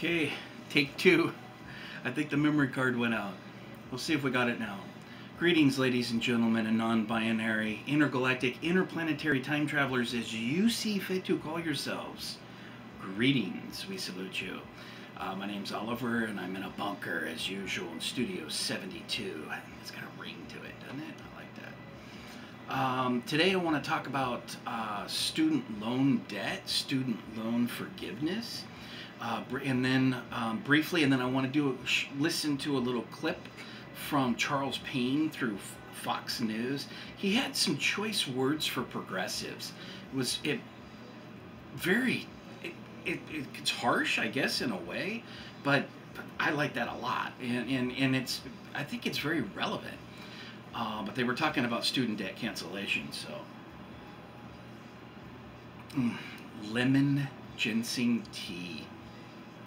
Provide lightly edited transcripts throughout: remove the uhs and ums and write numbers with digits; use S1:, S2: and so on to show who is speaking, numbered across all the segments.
S1: Okay, take two. I think the memory card went out. We'll see if we got it now. Greetings, ladies and gentlemen, and non-binary, intergalactic, interplanetary time travelers, as you see fit to call yourselves. Greetings, we salute you. My name's Oliver, and I'm in a bunker, as usual, in Studio 72. It's got a ring to it, doesn't it? I like that. Today I want to talk about student loan debt, student loan forgiveness. And then briefly, and then I want to listen to a little clip from Charles Payne through Fox News. He had some choice words for progressives. It's harsh, I guess, in a way, but I like that a lot, and I think it's very relevant. But they were talking about student debt cancellation, so lemon ginseng tea.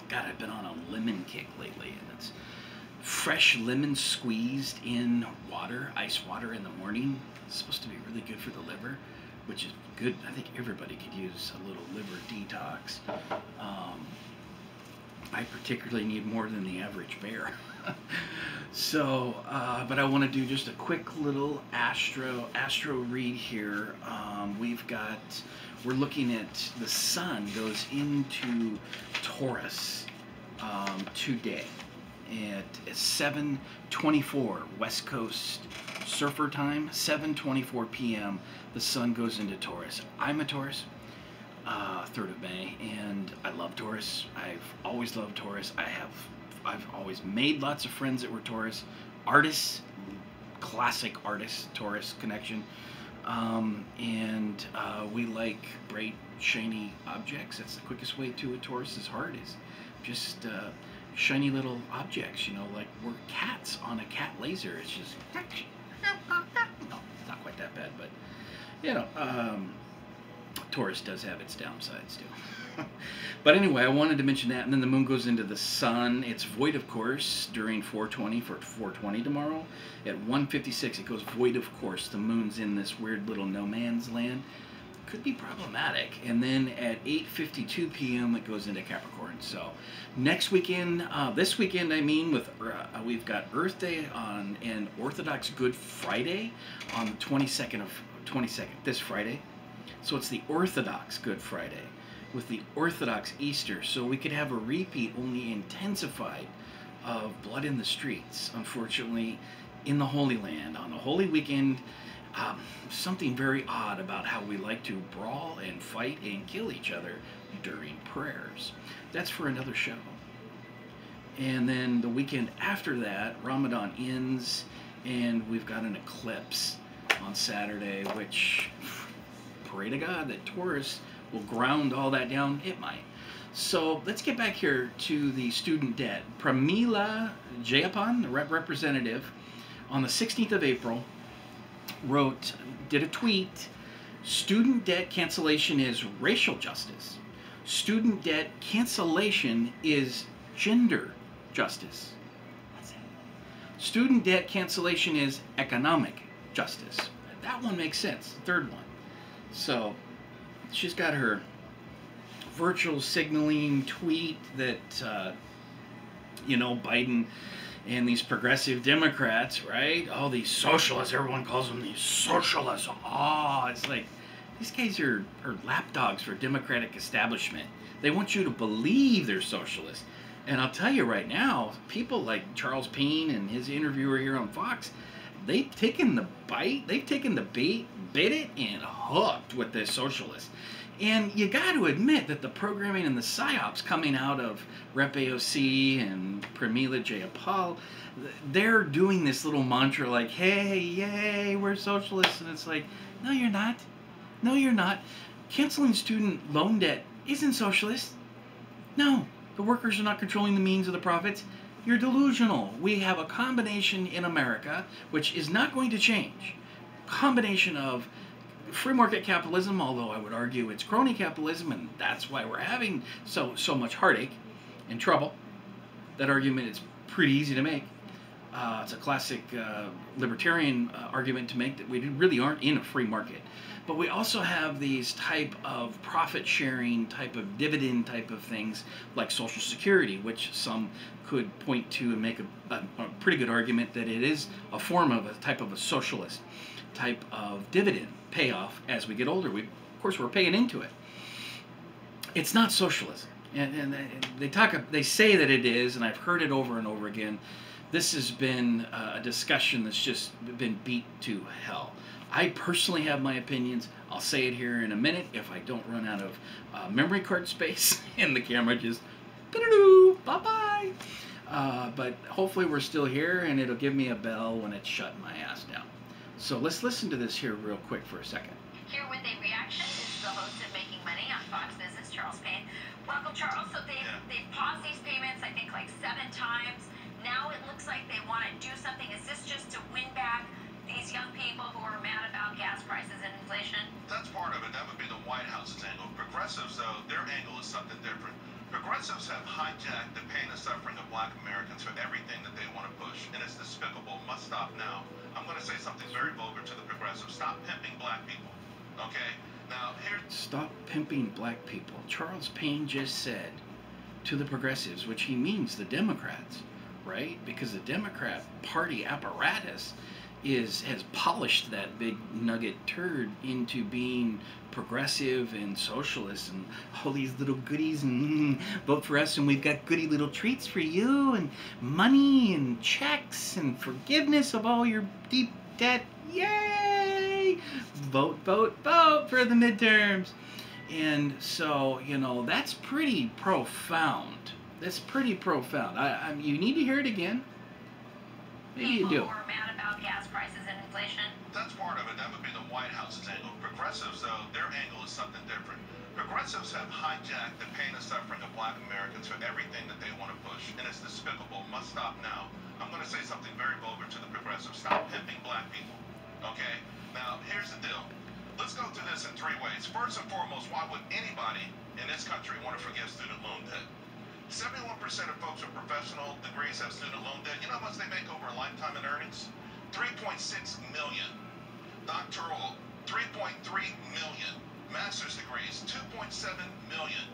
S1: God, I've been on a lemon kick lately, and it's fresh lemon squeezed in water, ice water in the morning. It's supposed to be really good for the liver, which is good. I think everybody could use a little liver detox. I particularly need more than the average bear. So, but I want to do just a quick little astro read here. We're looking at the sun goes into Taurus today at 7:24 West Coast surfer time, 7:24 p.m. the sun goes into Taurus. I'm a Taurus, 3rd of May, and I love Taurus. I've always loved Taurus. I've always made lots of friends that were Taurus, artists, classic artists, Taurus connection. We like bright, shiny objects. That's the quickest way to a Taurus's heart, is just shiny little objects, you know, like we're cats on a cat laser. It's just, no, it's not quite that bad, but, you know, Taurus does have its downsides too. But anyway, I wanted to mention that, and then the moon goes into the sun. It's void, of course, during 4:20 for 4:20 tomorrow. At 1:56, it goes void, of course. The moon's in this weird little no man's land. Could be problematic. And then at 8:52 p.m. it goes into Capricorn. So next weekend, this weekend, I mean, we've got Earth Day and Orthodox Good Friday on the 22nd, this Friday. So it's the Orthodox Good Friday with the Orthodox Easter. So we could have a repeat, only intensified, of blood in the streets, unfortunately, in the Holy Land on the Holy Weekend. Something very odd about how we like to brawl and fight and kill each other during prayers. That's for another show. And then the weekend after that, Ramadan ends, and we've got an eclipse on Saturday, which, pray to God that Taurus will ground all that down. It might. So let's get back here to the student debt. Pramila Jayapan, the representative, on the 16th of April, did a tweet: student debt cancellation is racial justice. Student debt cancellation is gender justice. That's it. Student debt cancellation is economic justice. That one makes sense. The third one. So she's got her virtual signaling tweet that, you know, Biden and these progressive Democrats, right? Oh, these socialists, everyone calls them these socialists. Oh, it's like, these guys are lapdogs for Democratic establishment. They want you to believe they're socialists. And I'll tell you right now, people like Charles Payne and his interviewer here on Fox, they've taken the bite, they've taken the bait, bit it, and hooked with this socialist. And you got to admit that the programming and the psyops coming out of Rep AOC and Pramila Jayapal, they're doing this little mantra like, hey, yay, we're socialists. And it's like, no, you're not. No, you're not. Canceling student loan debt isn't socialist. No, the workers are not controlling the means of the profits. You're delusional. We have a combination in America, which is not going to change. Combination of free market capitalism, although I would argue it's crony capitalism, and that's why we're having so much heartache and trouble. That argument is pretty easy to make. It's a classic libertarian argument to make that we really aren't in a free market. But we also have these type of profit sharing, type of dividend type of things like Social Security, which some could point to and make a pretty good argument that it is a form of a type of a socialist type of dividend payoff as we get older. Of course, we're paying into it. It's not socialism. And they say that it is, and I've heard it over and over again. This has been a discussion that's just been beat to hell. I personally have my opinions. I'll say it here in a minute if I don't run out of memory card space and the camera just bye-bye. But hopefully we're still here, and it'll give me a bell when it's shutting my ass down. So let's listen to this here real quick for a second.
S2: Here with a reaction is the host of Making Money on Fox Business, Charles Payne. Welcome, Charles. So they've paused these payments, I think, like 7 times. Now it looks like they want to do something. Is this just to win back these young people who are mad about gas prices and inflation?
S3: That's part of it. That would be the White House's angle. Progressives, though, their angle is something different. Progressives have hijacked the pain and suffering of black Americans for everything that they want to push, and it's despicable. Must stop now. I'm going to say something very vulgar to the progressives. Stop pimping black people. Okay? Now, here's...
S1: Stop pimping black people. Charles Payne just said to the progressives, which he means the Democrats, right? Because the Democrat Party apparatus has polished that big nugget turd into being progressive and socialist and all these little goodies and vote for us and we've got goody little treats for you and money and checks and forgiveness of all your deep debt. Yay! Vote, vote, vote for the midterms. And so, you know, that's pretty profound. That's pretty profound. You need to hear it again. Maybe you do.
S2: People who are mad about gas prices and inflation.
S3: That's part of it. That would be the White House's angle. Progressives, though, their angle is something different. Progressives have hijacked the pain and suffering of black Americans for everything that they want to push, and it's despicable. Must stop now. I'm going to say something very vulgar to the progressives. Stop pimping black people. Okay? Now, here's the deal. Let's go through this in 3 ways. First and foremost, why would anybody in this country want to forgive student loan debt? 71% of folks with professional degrees have student loan debt. You know how much they make over a lifetime in earnings? $3.6 million. Doctoral, $3.3 million. Master's degrees, $2.7 million.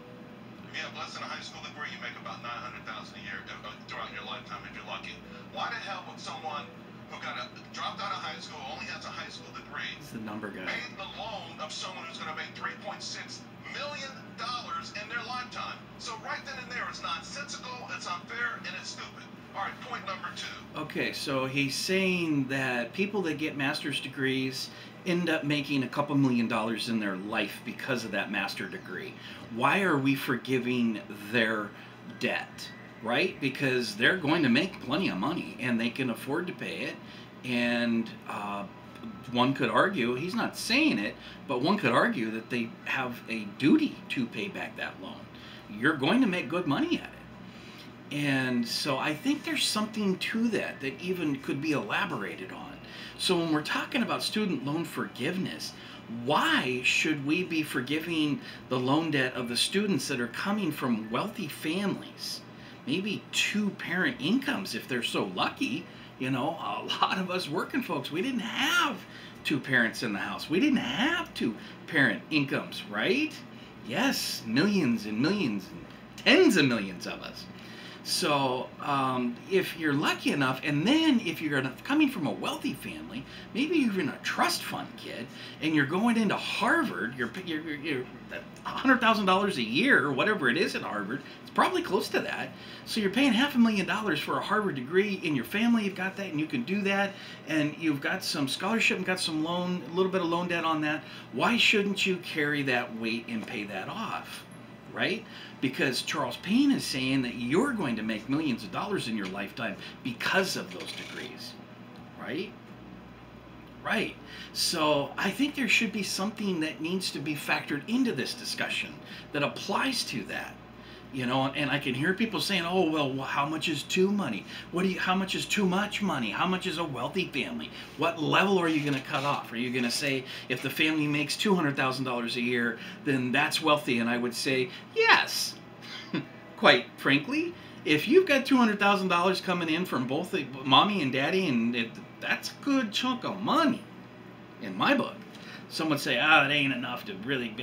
S3: If you have less than a high school degree, you make about $900,000 a year throughout your lifetime if you're lucky. Why the hell would someone who dropped out of high school, only has a high school degree,
S1: He's the number guy,
S3: pay the loan of someone who's going to make $3.6 million in their lifetime? So right then and there, it's nonsensical, it's unfair, and it's stupid. All right, point number 2.
S1: Okay, so he's saying that people that get master's degrees end up making a couple $1 million in their life because of that master degree. Why are we forgiving their debt? Right? Because they're going to make plenty of money and they can afford to pay it. And one could argue, he's not saying it, but one could argue that they have a duty to pay back that loan. You're going to make good money at it. And so I think there's something to that even could be elaborated on. So when we're talking about student loan forgiveness, why should we be forgiving the loan debt of the students that are coming from wealthy families? Maybe 2-parent incomes if they're so lucky. You know, a lot of us working folks, we didn't have 2 parents in the house. We didn't have 2-parent incomes, right? Yes, millions and millions and tens of millions of us. So if you're lucky enough, and then if you're coming from a wealthy family, maybe you're in a trust fund kid, and you're going into Harvard, you're $100,000 a year, or whatever it is at Harvard, it's probably close to that. So you're paying $500,000 for a Harvard degree, in your family you've got that, and you can do that, and you've got some scholarship and got some loan, a little bit of loan debt on that. Why shouldn't you carry that weight and pay that off? Right? Because Charles Payne is saying that you're going to make millions of dollars in your lifetime because of those degrees. Right? Right. So I think there should be something that needs to be factored into this discussion that applies to that. You know, and I can hear people saying, oh, well, how much is too money? How much is too much money? How much is a wealthy family? What level are you going to cut off? Are you going to say if the family makes $200,000 a year, then that's wealthy? And I would say, yes, quite frankly. If you've got $200,000 coming in from both the mommy and daddy, and that's a good chunk of money in my book. Some would say, it ain't enough to really...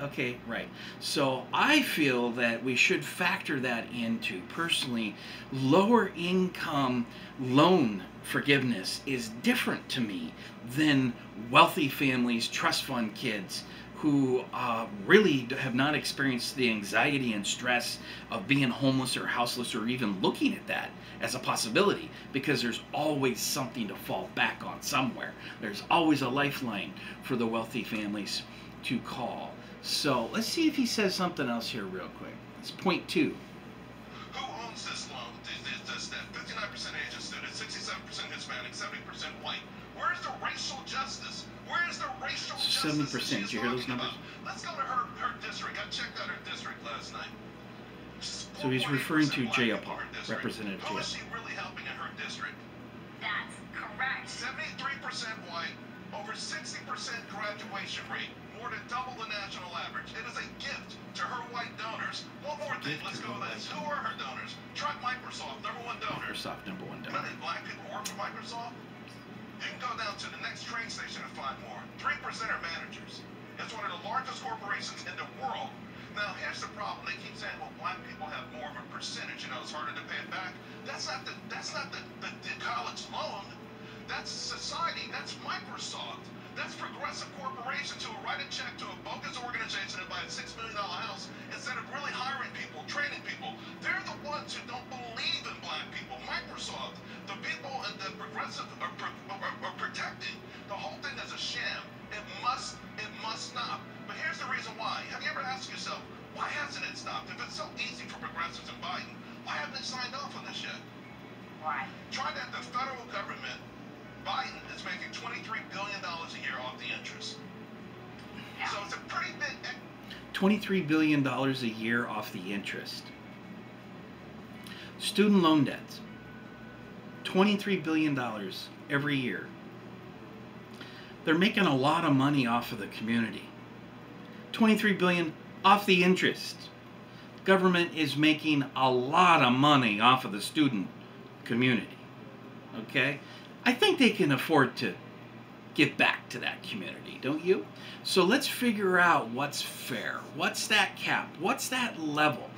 S1: Okay, right. So I feel that we should factor that into, personally, lower income loan forgiveness is different to me than wealthy families, trust fund kids who really have not experienced the anxiety and stress of being homeless or houseless, or even looking at that as a possibility, because there's always something to fall back on somewhere. There's always a lifeline for the wealthy families to call. So let's see if he says something else here real quick. It's point 2.
S3: Who owns this loan? This debt? 59% Asian students, 67% Hispanic, 70% white. Where's the racial justice? Where's the racial justice?
S1: 70%. Did you hear those numbers?
S3: Let's go to her district. I checked out her district last night.
S1: So he's referring to Jayapal, Representative
S3: Who is
S1: Jayapal.
S3: she really helping in her district?
S2: That's correct.
S3: 73% white, over 60% graduation rate, more than double the national average. It is a gift to her white donors. One more thing, let's go to this. Who are her donors? Try Microsoft, #1 donor.
S1: Microsoft, #1 donor.
S3: How many black people work for Microsoft? You can go down to the next train station and find more. 3% are managers. It's one of the largest corporations in the world. Now, here's the problem. They keep saying, well, black people have more of a percentage. You know, it's harder to pay it back. That's not the college loan. That's society. That's Microsoft. That's progressive corporations who will write a check to a bogus organization and buy a $6 million house instead of really hiring people, training people. They're the ones who don't believe in black people. Microsoft, the people and the progressive are protecting. The whole thing is a sham. It must stop. But here's the reason why. Have you ever asked yourself, why hasn't it stopped? If it's so easy for progressives and Biden, why haven't they signed off on this yet?
S2: Why?
S3: Try that. The federal government, Biden is making $23 billion a year off the interest.
S2: Yeah.
S3: So it's a pretty big...
S1: $23 billion a year off the interest. Student loan debts. $23 billion every year. They're making a lot of money off of the community. $23 billion off the interest. Government is making a lot of money off of the student community. Okay? I think they can afford to give back to that community, don't you? So let's figure out what's fair. What's that cap? What's that level?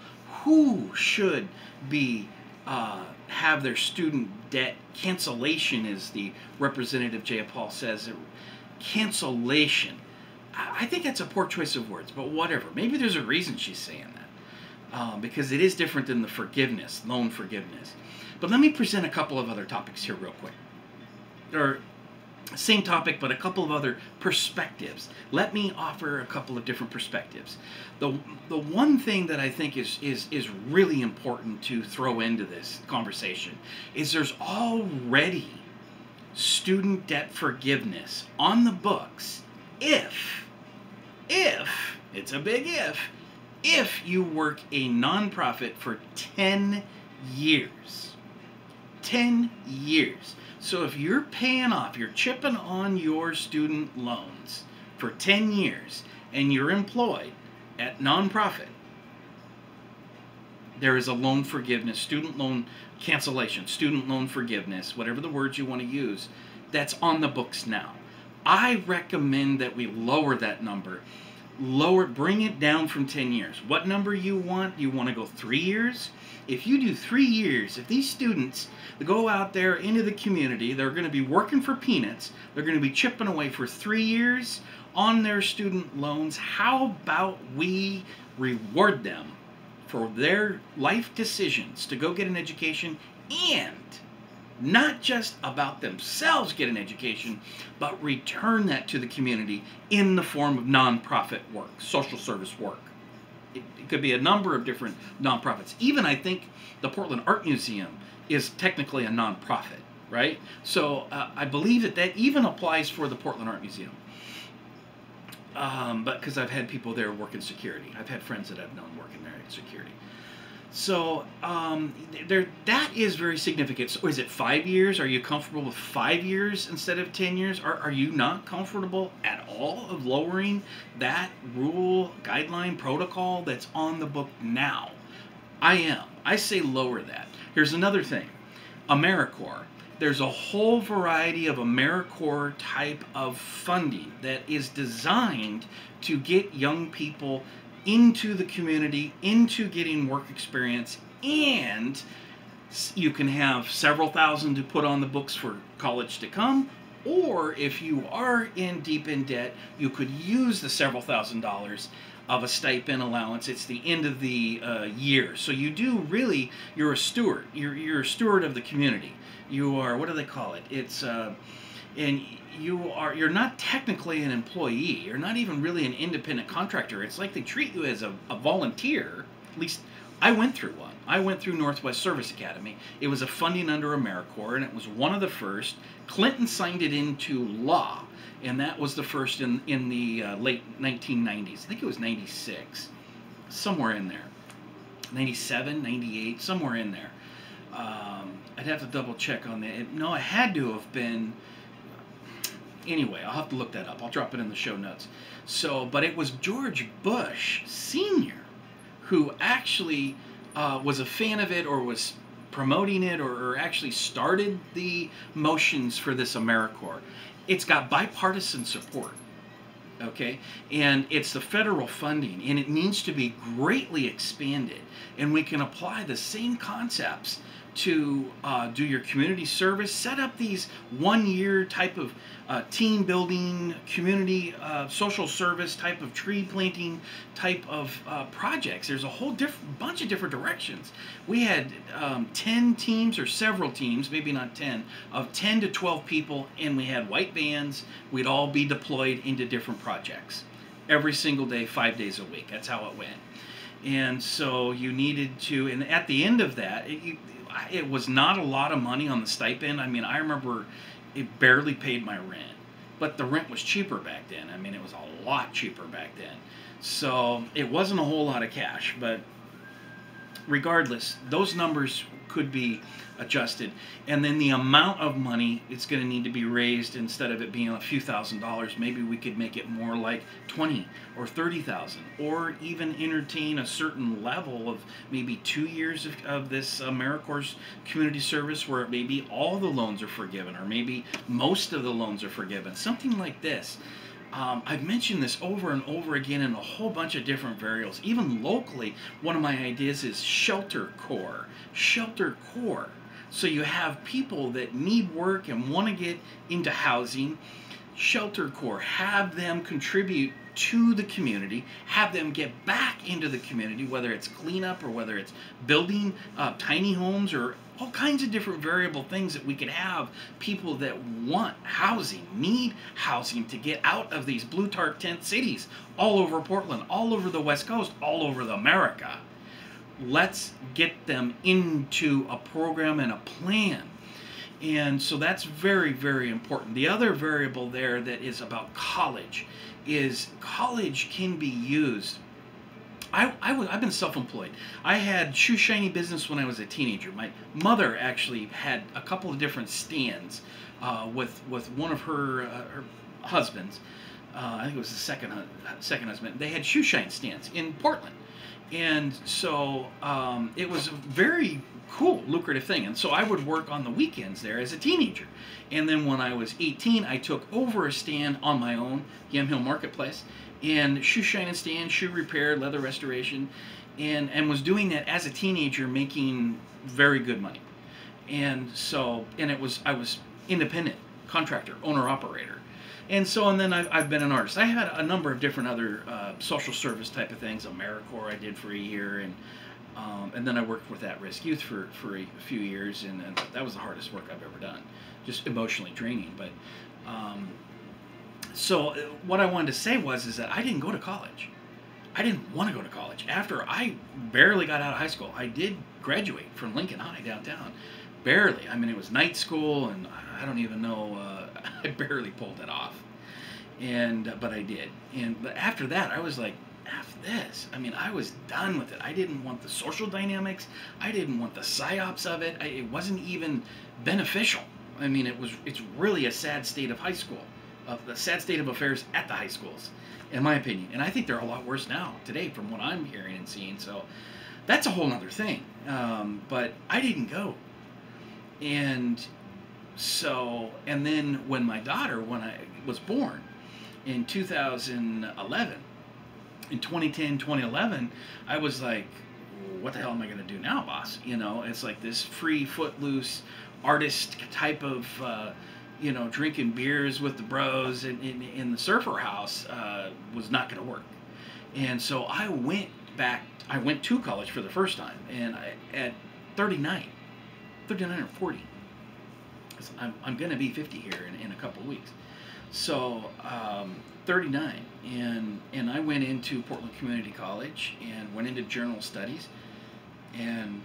S1: Who should be have their student debt cancellation, as the Representative Jayapal says? Cancellation. I think that's a poor choice of words, but whatever. Maybe there's a reason she's saying that, because it is different than the forgiveness, loan forgiveness. But let me present a couple of other topics here real quick. Or same topic, but a couple of other perspectives. Let me offer a couple of different perspectives. The one thing that I think is really important to throw into this conversation is there's already student debt forgiveness on the books if, it's a big if you work a nonprofit for 10 years. 10 years. So if you're paying off, you're chipping on your student loans for 10 years and you're employed at nonprofit, there is a loan forgiveness, student loan cancellation, student loan forgiveness, whatever the words you want to use, that's on the books now. I recommend that we lower that number. Bring it down from 10 years. What number you want? You want to go 3 years? If you do 3 years, if these students go out there into the community, they're going to be working for peanuts, they're going to be chipping away for 3 years on their student loans, how about we reward them for their life decisions to go get an education, and not just about themselves get an education, but return that to the community in the form of nonprofit work, social service work. It could be a number of different nonprofits. Even I think the Portland Art Museum is technically a nonprofit, right? So I believe that even applies for the Portland Art Museum. But because I've had people there work in security. I've had friends that I've known working there in security. So that is very significant. So is it 5 years? Are you comfortable with 5 years instead of 10 years? Are you not comfortable at all of lowering that rule, guideline, protocol that's on the book now? I am. I say lower that. Here's another thing. AmeriCorps. There's a whole variety of AmeriCorps type of funding that is designed to get young people into the community, into getting work experience, and you can have several thousand to put on the books for college to come, or if you are deep in debt, you could use the several $1,000s of a stipend allowance. It's the end of the year, so you do really, you're a steward. You're a steward of the community. You are, what do they call it? It's and you're not technically an employee. You're not even really an independent contractor. It's like they treat you as a volunteer. At least I went through one. I went through Northwest Service Academy. It was a funding under AmeriCorps, and it was one of the first. Clinton signed it into law, and that was the first in the late 1990s. I think it was 96, somewhere in there. 97, 98, somewhere in there. I'd have to double check on that. No, it had to have been. Anyway, I'll have to look that up. I'll drop it in the show notes. So, but it was George Bush Sr. who actually was a fan of it, or was promoting it, or actually started the motions for this AmeriCorps. It's got bipartisan support, okay? And it's the federal funding, and it needs to be greatly expanded. And we can apply the same concepts to do your community service, set up these one-year type of team building, community social service type of tree planting type of projects. There's a whole bunch of different directions. We had 10 teams, or several teams, maybe not 10, of 10 to 12 people, and we had white vans. We'd all be deployed into different projects every single day, 5 days a week. That's how it went. And so you needed to, and at the end of that, it was not a lot of money on the stipend. I mean, I remember it barely paid my rent, but the rent was cheaper back then. I mean, it was a lot cheaper back then. So it wasn't a whole lot of cash, but regardless, those numbers could be adjusted. And then the amount of money, it's going to need to be raised. Instead of it being a few $1,000s, maybe we could make it more like 20 or 30,000, or even entertain a certain level of maybe 2 years of this AmeriCorps community service, where maybe all the loans are forgiven, or maybe most of the loans are forgiven, something like this. I've mentioned this over and over again in a whole bunch of different variables. Even locally, one of my ideas is shelter corps. Shelter corps. So you have people that need work and want to get into housing. Shelter corps, have them contribute to the community, have them get back into the community, whether it's cleanup or whether it's building tiny homes, or all kinds of different variable things that we could have people that want housing, need housing to get out of these blue tarp tent cities all over Portland, all over the West Coast, all over America. Let's get them into a program and a plan. And so that's very, very important. The other variable there that is about college is college can be used. I've been self-employed. I had shoe shiny business when I was a teenager. My mother actually had a couple of different stands with one of her husbands. I think it was the second husband. They had shoe shine stands in Portland. And so it was a very cool, lucrative thing. And so I would work on the weekends there as a teenager. And then when I was 18, I took over a stand on my own, Yamhill Marketplace, and shoe shine and stand, shoe repair, leather restoration, and was doing that as a teenager, making very good money. And so, I was independent contractor, owner operator. And so, and then I've been an artist. I had a number of different other social service type of things. AmeriCorps I did for a year, and then I worked with at-risk youth for a few years, and that was the hardest work I've ever done, just emotionally draining. But so what I wanted to say is that I didn't go to college. I didn't want to go to college. After I barely got out of high school, I did graduate from Lincoln High downtown. Barely. I mean, it was night school, and I don't even know. I barely pulled it off, but I did. But after that, I was like, F this. I mean, I was done with it. I didn't want the social dynamics. I didn't want the psyops of it. It wasn't even beneficial. I mean, it's really a sad state of high school, the sad state of affairs at the high schools, in my opinion. And I think they're a lot worse now today, from what I'm hearing and seeing. So that's a whole nother thing. But I didn't go. And so, and then when my daughter, when I was born in 2011, in 2010, 2011, I was like, what the hell am I going to do now, boss? You know, it's like this free, footloose, artist type of, you know, drinking beers with the bros in the surfer house was not going to work. And so I went to college for the first time, and at 39 or 40. I'm going to be 50 here in a couple of weeks. So 39, and I went into Portland Community College and went into journal studies and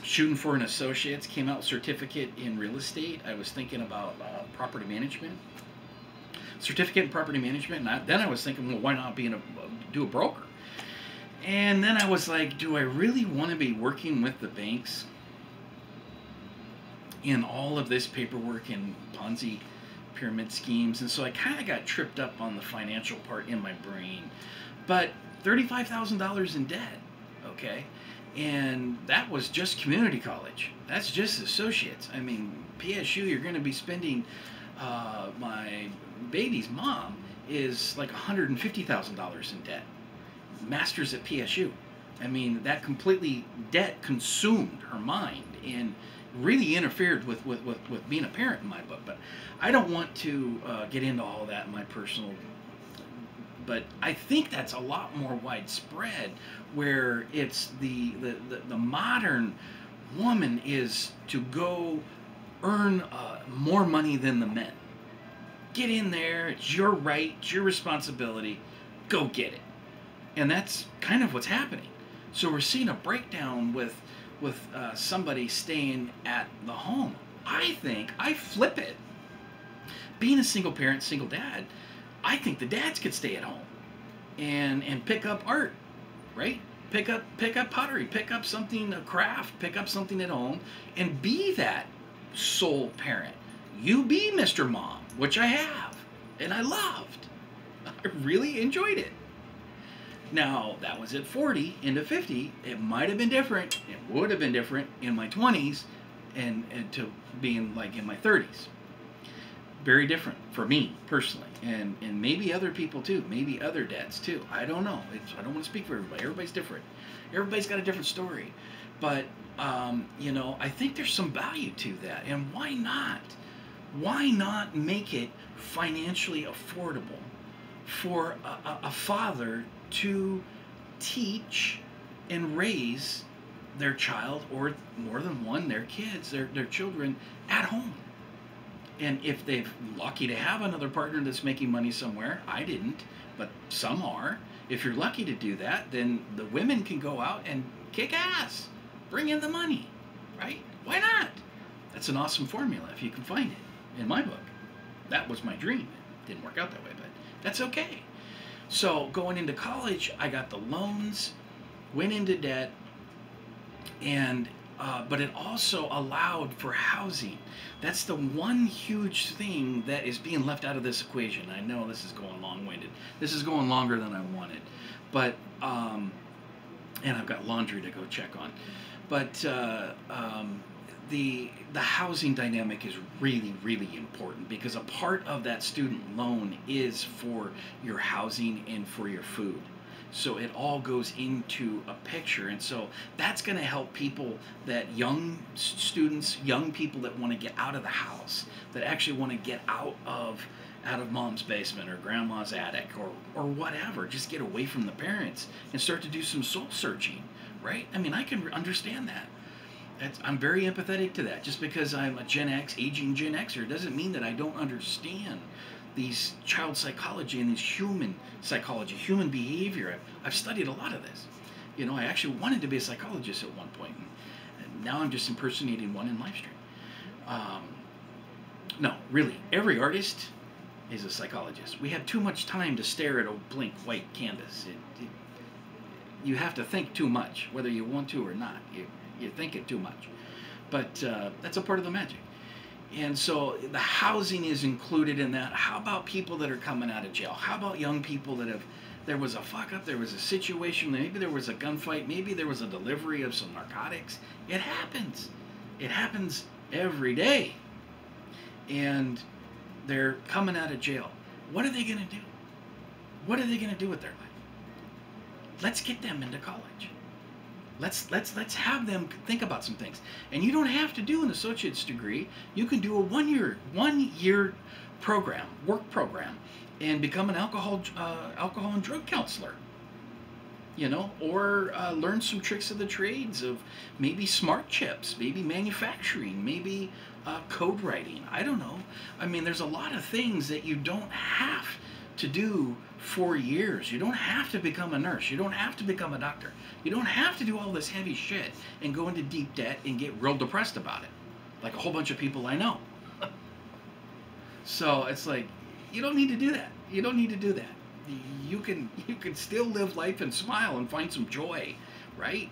S1: shooting for an associate's, came out certificate in real estate. I was thinking about property management, certificate in property management, and then I was thinking, well, why not do a broker? And then I was like, do I really want to be working with the banks in all of this paperwork and Ponzi pyramid schemes? And so I kind of got tripped up on the financial part in my brain. But $35,000 in debt, okay? And that was just community college. That's just associates. I mean, PSU, you're going to be spending, my baby's mom is like $150,000 in debt. Masters at PSU. I mean, that completely debt consumed her mind and really interfered with being a parent in my book. But I don't want to get into all that in my personal, but I think that's a lot more widespread, where it's the modern woman is to go earn more money than the men. Get in there, it's your right, it's your responsibility, go get it. And that's kind of what's happening. So we're seeing a breakdown with somebody staying at the home. I flip it. Being a single parent, single dad, I think the dads could stay at home and pick up art, right? Pick up pottery, pick up something, a craft, pick up something at home, and be that sole parent. You be Mr. Mom, which I have, and I loved. I really enjoyed it. Now, that was at 40 into 50. It might have been different. It would have been different in my 20s and to being like in my 30s. Very different for me, personally. And maybe other people too. Maybe other dads too. I don't know. I don't want to speak for everybody. Everybody's different. Everybody's got a different story. But, you know, I think there's some value to that. And why not? Why not make it financially affordable for a father to teach and raise their child, or more than one, their kids, their children at home? And if they're lucky to have another partner that's making money somewhere, I didn't, but some are. If you're lucky to do that, then the women can go out and kick ass, bring in the money, right? Why not? That's an awesome formula if you can find it. In my book, that was my dream. It didn't work out that way, but that's okay. So going into college, I got the loans, went into debt, and but it also allowed for housing. That's the one huge thing that is being left out of this equation. I know this is going long-winded. This is going longer than I wanted, but and I've got laundry to go check on. But the housing dynamic is really, really important, because a part of that student loan is for your housing and for your food. So it all goes into a picture, and so that's going to help people, that young students, young people that want to get out of the house, that actually want to get out of mom's basement or grandma's attic or whatever, just get away from the parents and start to do some soul searching, right? I mean, I can understand that. I'm very empathetic to that. Just because I'm a Gen X, aging Gen Xer, doesn't mean that I don't understand these child psychology and these human psychology, human behavior. I've studied a lot of this. You know, I actually wanted to be a psychologist at one point, and now I'm just impersonating one in Livestream. No, really, every artist is a psychologist. We have too much time to stare at a blank white canvas. You have to think too much, whether you want to or not. You think it too much. But that's a part of the magic. And so the housing is included in that. How about people that are coming out of jail? How about young people that have there was a fuck up, there was a situation, maybe there was a gunfight, maybe there was a delivery of some narcotics. It happens. It happens every day. And they're coming out of jail. What are they going to do? What are they going to do with their life? Let's get them into college. Let's have them think about some things. And you don't have to do an associate's degree. You can do a one-year program, work program, and become an alcohol and drug counselor. You know, or learn some tricks of the trades of maybe smart chips, maybe manufacturing, maybe code writing. I don't know. I mean, there's a lot of things that you don't have to do 4 years. You don't have to become a nurse. You don't have to become a doctor. You don't have to do all this heavy shit and go into deep debt and get real depressed about it, like a whole bunch of people I know. So it's like, you don't need to do that. You don't need to do that. You can still live life and smile and find some joy, right?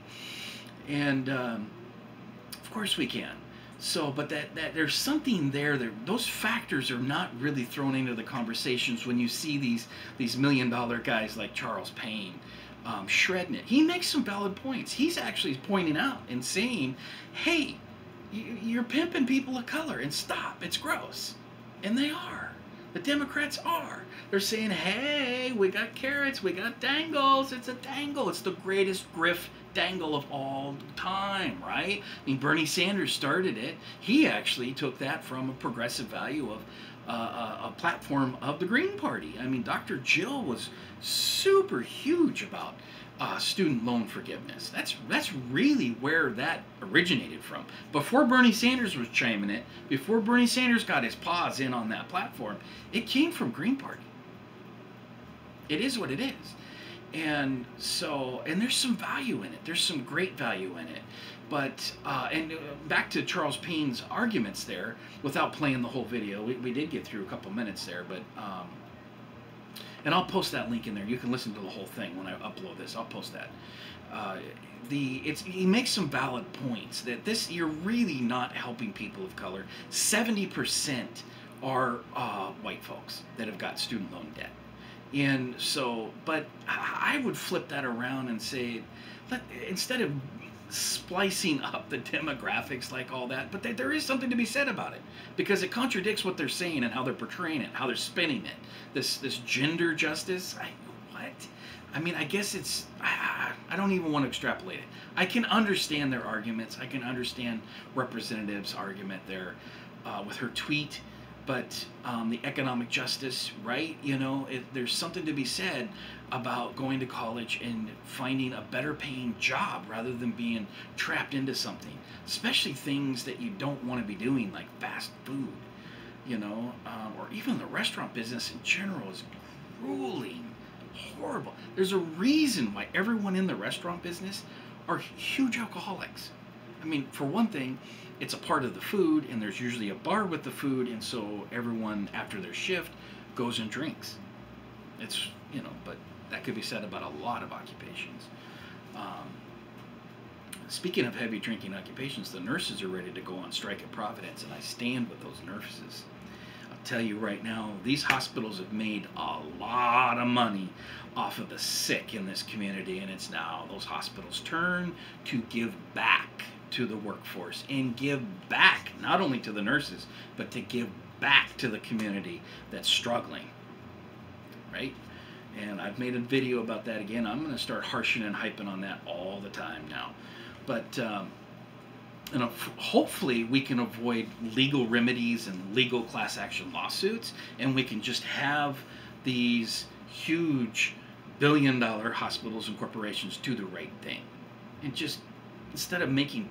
S1: And of course we can. So, but that there's something there. Those factors are not really thrown into the conversations when you see these $1 million guys like Charles Payne shredding it. He makes some valid points. He's actually pointing out and saying, "Hey, you're pimping people of color, and stop. It's gross." And they are. The Democrats are. They're saying, "Hey, we got carrots, we got dangles. It's a dangle. It's the greatest grift dangle of all time," right? I mean, Bernie Sanders started it. He actually took that from a progressive value of a platform of the Green Party. I mean, Dr. Jill was super huge about student loan forgiveness. That's really where that originated from. Before Bernie Sanders was chiming it, before Bernie Sanders got his paws in on that platform, it came from Green Party. It is what it is. And so, and there's some value in it. There's some great value in it. But, back to Charles Payne's arguments there, without playing the whole video, we did get through a couple minutes there, but, and I'll post that link in there. You can listen to the whole thing when I upload this. I'll post that. He makes some valid points that you're really not helping people of color. 70% are white folks that have got student loan debt. And so, but I would flip that around and say, instead of splicing up the demographics like all that, but there is something to be said about it, because it contradicts what they're saying and how they're portraying it, how they're spinning it. This gender justice, what? I mean, I guess it's, I don't even want to extrapolate it. I can understand their arguments. I can understand Representative's argument there with her tweet. But the economic justice, right? You know, there's something to be said about going to college and finding a better paying job rather than being trapped into something, especially things that you don't want to be doing, like fast food, you know, or even the restaurant business in general is grueling, horrible. There's a reason why everyone in the restaurant business are huge alcoholics. I mean, for one thing, it's a part of the food, and there's usually a bar with the food, and so everyone after their shift goes and drinks. It's, you know, but that could be said about a lot of occupations. Speaking of heavy drinking occupations, the nurses are ready to go on strike at Providence, and I stand with those nurses. I'll tell you right now, these hospitals have made a lot of money off of the sick in this community, and it's now those hospitals' turn to give back to the workforce and give back not only to the nurses, but to give back to the community that's struggling, right? And I've made a video about that again. I'm going to start harshing and hyping on that all the time now. But hopefully we can avoid legal remedies and legal class action lawsuits, and we can just have these huge billion-dollar hospitals and corporations do the right thing, and just instead of making